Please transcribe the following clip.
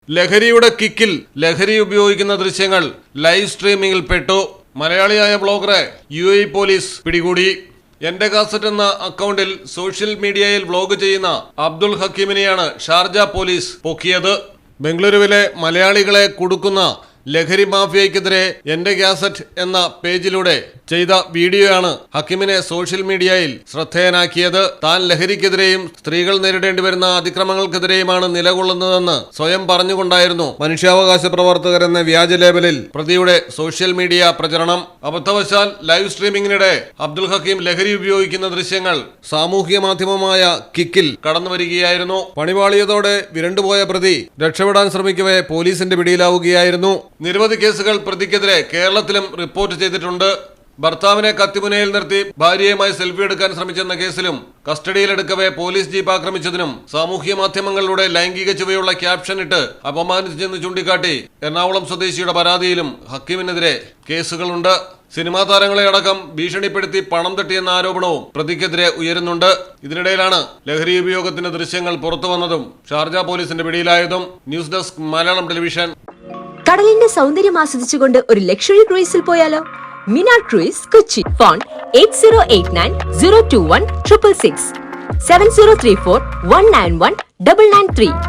ലഹരിയുടെ കിക്കിൽ ലഹരി ഉപയോഗിക്കുന്ന ദൃശ്യങ്ങൾ ലൈവ് സ്ട്രീമിംഗിൽ പെട്ടു. മലയാളിയായ ബ്ലോഗറെ UAE പോലീസ് പിടികൂടി. എന്റെ കാസറ്റ് എന്ന അക്കൗണ്ടിൽ സോഷ്യൽ മീഡിയയിൽ വ്ലോഗ് ചെയ്യുന്ന അബ്ദുൽ ഹക്കീമിനെയാണ് ഷാർജ പോലീസ് പൊക്കിയത്. ബംഗളൂരുവിലെ മലയാളികളെ കുടുക്കുന്ന ലഹരി മാഫിയയ്ക്കെതിരെ എന്റെ കാസറ്റ് എന്ന പേജിലൂടെ ചെയ്ത വീഡിയോയാണ് ഹക്കീമിനെ സോഷ്യൽ മീഡിയയിൽ ശ്രദ്ധേയനാക്കിയത്. താൻ ലഹരിക്കെതിരെയും സ്ത്രീകൾ നേരിടേണ്ടി വരുന്ന അതിക്രമങ്ങൾക്കെതിരെയുമാണ് നിലകൊള്ളുന്നതെന്ന് സ്വയം പറഞ്ഞുകൊണ്ടായിരുന്നു മനുഷ്യാവകാശ പ്രവർത്തകർ എന്ന വ്യാജ ലേബലിൽ പ്രതിയുടെ സോഷ്യൽ മീഡിയ പ്രചരണം. അബദ്ധവശാൽ ലൈവ് സ്ട്രീമിംഗിനിടെ അബ്ദുൽ ഹക്കീം ലഹരി ഉപയോഗിക്കുന്ന ദൃശ്യങ്ങൾ സാമൂഹ്യ മാധ്യമമായ കിക്കിൽ കടന്നുവരികയായിരുന്നു. പണിപാളിയതോടെ വിരണ്ടുപോയ പ്രതി രക്ഷപ്പെടാൻ ശ്രമിക്കവേ പോലീസിന്റെ പിടിയിലാവുകയായിരുന്നു. നിരവധി കേസുകൾ പ്രതിക്കെതിരെ കേരളത്തിലും റിപ്പോർട്ട് ചെയ്തിട്ടുണ്ട്. ഭർത്താവിനെ കത്തിമുനയിൽ നിർത്തി ഭാര്യയുമായി സെൽഫി എടുക്കാൻ ശ്രമിച്ചെന്ന കേസിലും കസ്റ്റഡിയിലെടുക്കവേ പോലീസ് ജീപ്പ് ആക്രമിച്ചതിനും സാമൂഹ്യ മാധ്യമങ്ങളിലൂടെ ലൈംഗിക ചുവയുള്ള ക്യാപ്ഷൻ ഇട്ട് അപമാനിച്ചെന്ന് ചൂണ്ടിക്കാട്ടി എറണാകുളം സ്വദേശിയുടെ പരാതിയിലും ഹക്കീമിനെതിരെ കേസുകളുണ്ട്. സിനിമാ താരങ്ങളെ അടക്കം ഭീഷണിപ്പെടുത്തി പണം തട്ടിയെന്ന ആരോപണവും പ്രതിക്കെതിരെ ഉയരുന്നുണ്ട്. ഇതിനിടയിലാണ് ലഹരി ഉപയോഗത്തിന്റെ ദൃശ്യങ്ങൾ പുറത്തുവന്നതും ഷാർജ പോലീസിന്റെ പിടിയിലായതും. News desk Malayalam television. കടലിന്റെ സൗന്ദര്യം ആസ്വദിച്ചുകൊണ്ട് ഒരു ലക്ഷറി ക്രൂയിസിൽ പോയാലോ? മിനാർ ക്രൂയിസ് കൊച്ചി. ഫോൺ 8089 021 666 7034 191 993.